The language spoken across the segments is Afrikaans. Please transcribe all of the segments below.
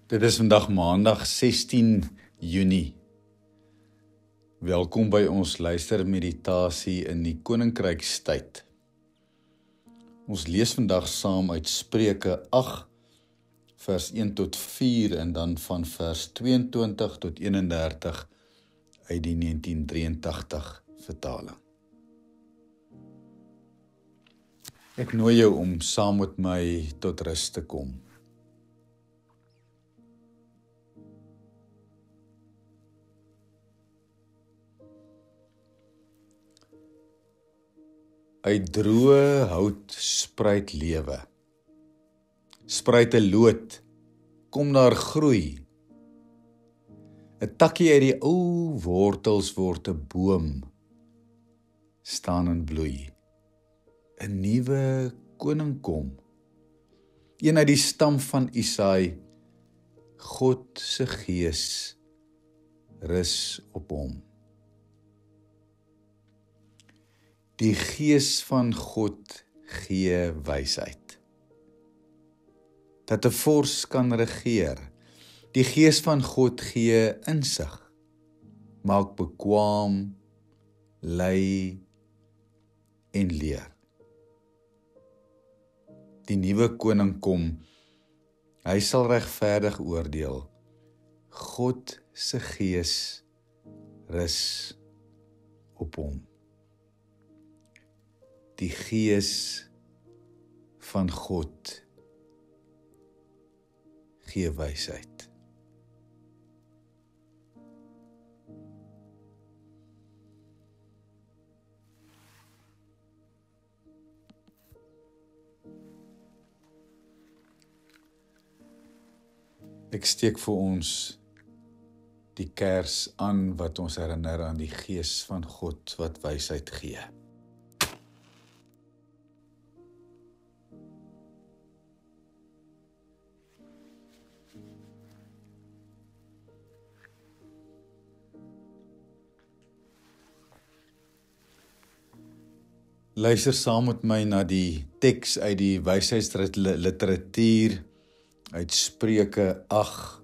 Dit is vandag maandag 16 Junie. Welkom by ons luistermeditasie in die Koninkrykstyd. Ons lees vandag saam uit Spreuke 8 vers 1 tot 4 en dan van vers 22 tot 31 uit die 1983 vertaling. Ek nooi jou om saam met my tot rus te kom. Uit droë hout spruit lewe. Spruit 'n loot, kom daar groei. 'n Takkie uit die ou wortels word 'n boom, staan en bloei. 'n Nuwe koning kom. Een uit die stam van Isaai, God se gees rus op hom. Die gees van God gee wysheid, dat 'n vors kan regeer. Die gees van God gee insig, maak bekwaam, lei en leer. Die nuwe koning kom, hy sal regverdig oordeel. God se gees rus op hom. Die gees van God gee wysheid. Ek steek vir ons die kers aan wat ons herinner aan die gees van God wat wysheid gee. Luister saam met my na die teks uit die wysheidsliteratuur uit Spreuke 8.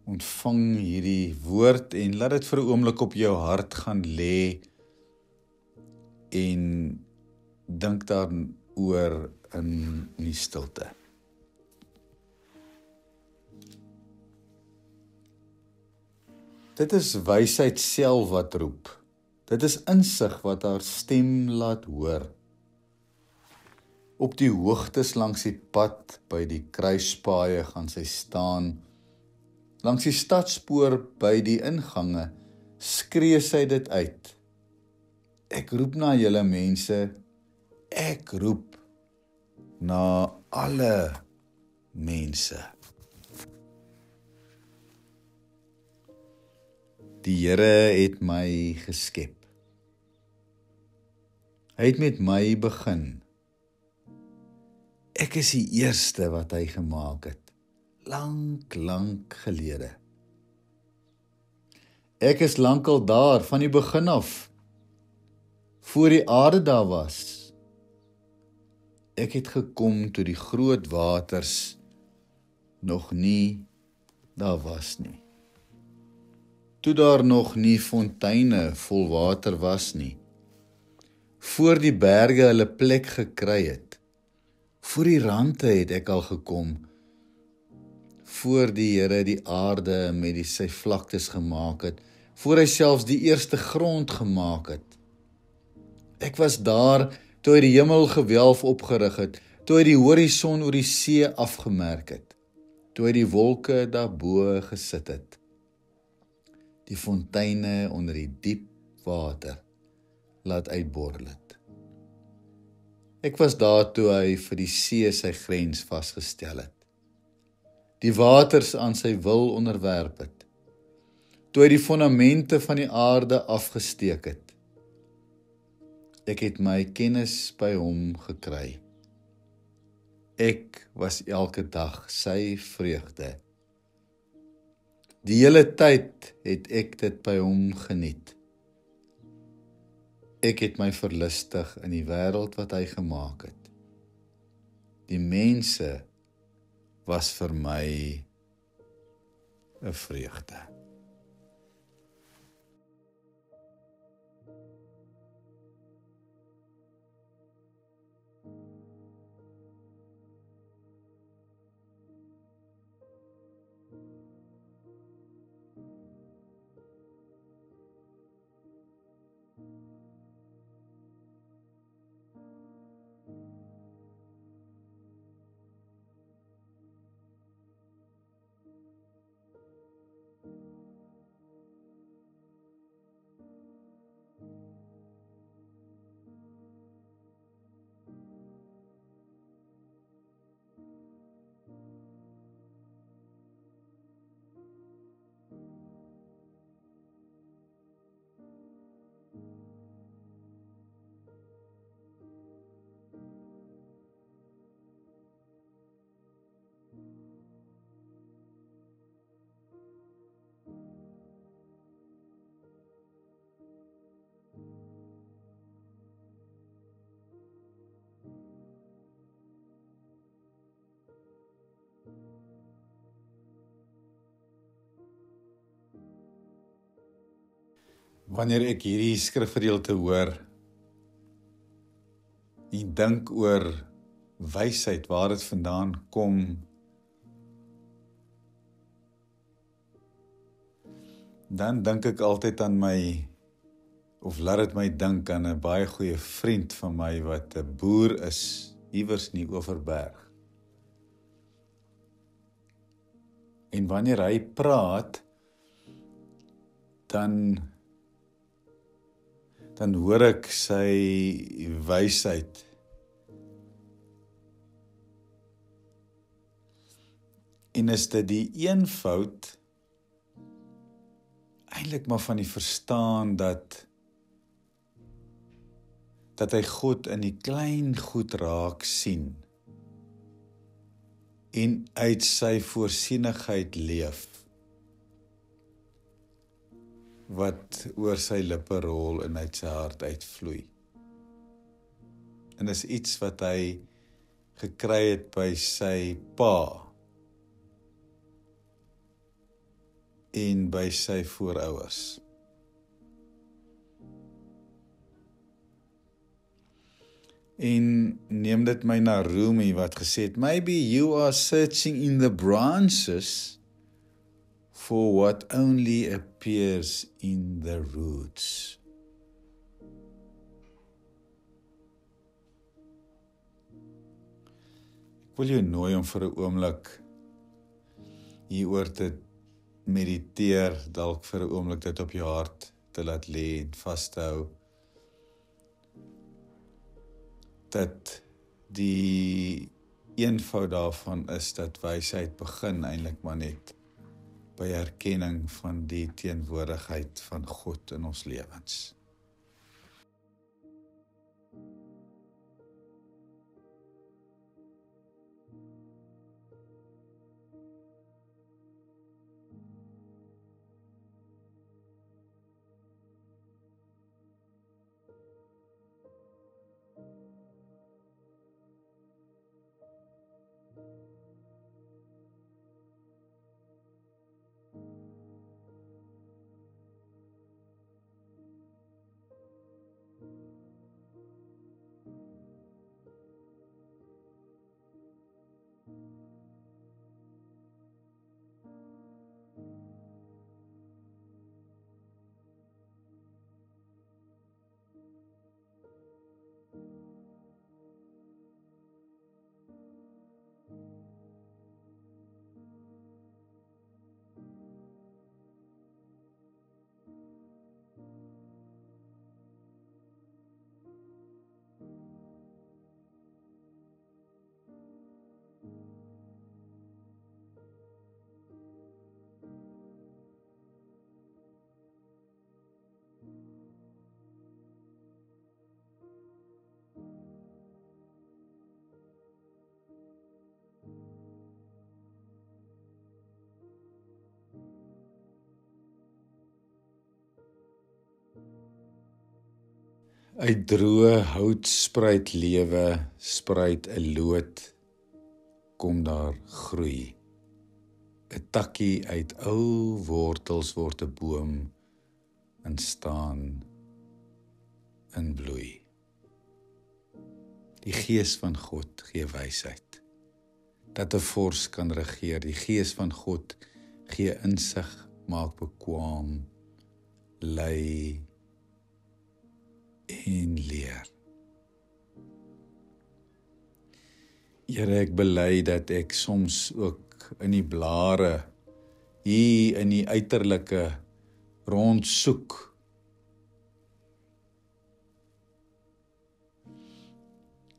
Ontvang hierdie woord en laat dit vir 'n oomblik op jou hart gaan lê en dink daaroor in die stilte. Dit is wysheid self wat roep. Dit is insig wat haar stem laat hoor. Op die hoogtes langs die pad, by die kruispaaie gaan sy staan. Langs die stadspoor by die ingange, skree sy dit uit. Ek roep na julle mense, ek roep na alle mense. Die Here het my geskep. Hy het met my begin. Ek is die eerste wat hy gemaak het, lank gelede. Ek is lankal daar, van die begin af, voor die aarde daar was. Ek het gekom toe die groot waters nog nie daar was nie. Toe daar nog nie fonteine vol water was nie. Voor die berge hulle plek gekry het. Voor die rande het ek al gekom. Voor die Here die aarde met sy vlaktes gemaak het. Voor hy selfs die eerste grond gemaak het. Ek was daar toe hy die hemel gewelf opgerig het. Toe hy die horison oor die see afgemerk het. Toe hy die wolke daarbo gesit het. Die fonteine onder die diep water laat uitborrel het. Ek was daar toe hy vir die see sy grens vasgestel het. Die waters aan sy wil onderwerp het. Toe hy die fondamente van die aarde afgesteek het. Ek het my kennis by hom gekry. Ek was elke dag sy vreugde. Die hele tyd het ek dit by hom geniet. Ek het my verlustig in die wêreld wat hy gemaak het. Die mense was vir my 'n vreugde. Wanneer ek hierdie skrifgedeelte hoor en dink oor wysheid, waar dit vandaan kom, dan dink ek altyd aan of laat dit my dink aan 'n baie goeie vriend van my wat 'n boer is, iewers in die Oeverberg. En wanneer hy praat, dan hoor ek sy wysheid. En is dit die eenvoud, eintlik maar van die verstaan dat hy God in die klein goed raak sien en uit sy voorsienigheid leef, wat oor sy lippe rol en uit sy hart uitvloei. En is iets wat hy gekry het by sy pa en by sy voorouers. En neem dit my na Rumi wat gesê het, maybe you are searching in the branches for what only appears in the roots. Ek wil jou nooi om vir 'n oomblik hieroor te mediteer, dalk vir 'n oomblik dit op jou hart te laat lê en vas te hou. Dat die eenvoud daarvan is dat wysheid begin eintlik maar net by erkenning van die teenwoordigheid van God in ons lewens. Uit droë hout spruit lewe, spruit 'n loot, kom daar groei. 'n takkie uit ou wortels word 'n boom en staan in bloei. Die Gees van God gee wysheid, dat 'n vors kan regeer. Die Gees van God gee insig, maak bekwaam, lei en leer. Here, ek bely dat ek soms ook in die blare, hier in die uiterlike rondsoek,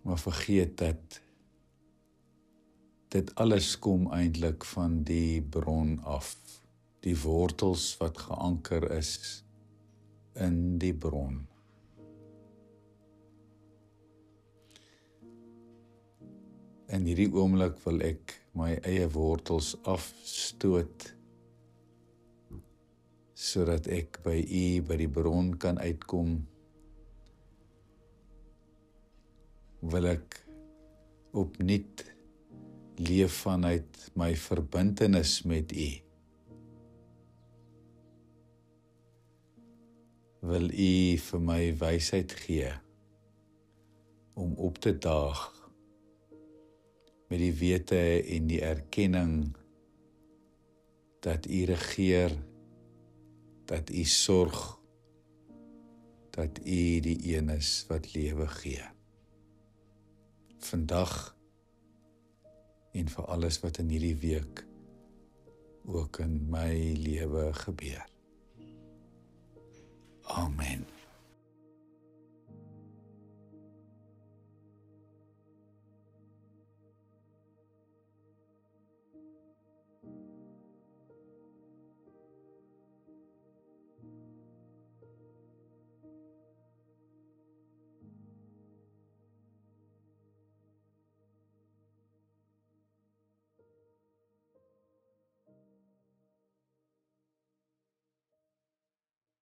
maar vergeet dat dit alles kom eintlik van die bron af, die wortels wat geanker is in die bron. In hierdie oomblik wil ek my eie wortels afstoot, sodat ek by U, by die bron kan uitkom. Wil ek opnuut leef vanuit my verbintenis met U. Wil U vir my wysheid gee om op te daag met die wete en die erkenning dat U regeer, dat U sorg, dat U die een is wat lewe gee. Vandag en vir alles wat in hierdie week ook in my lewe gebeur. Amen.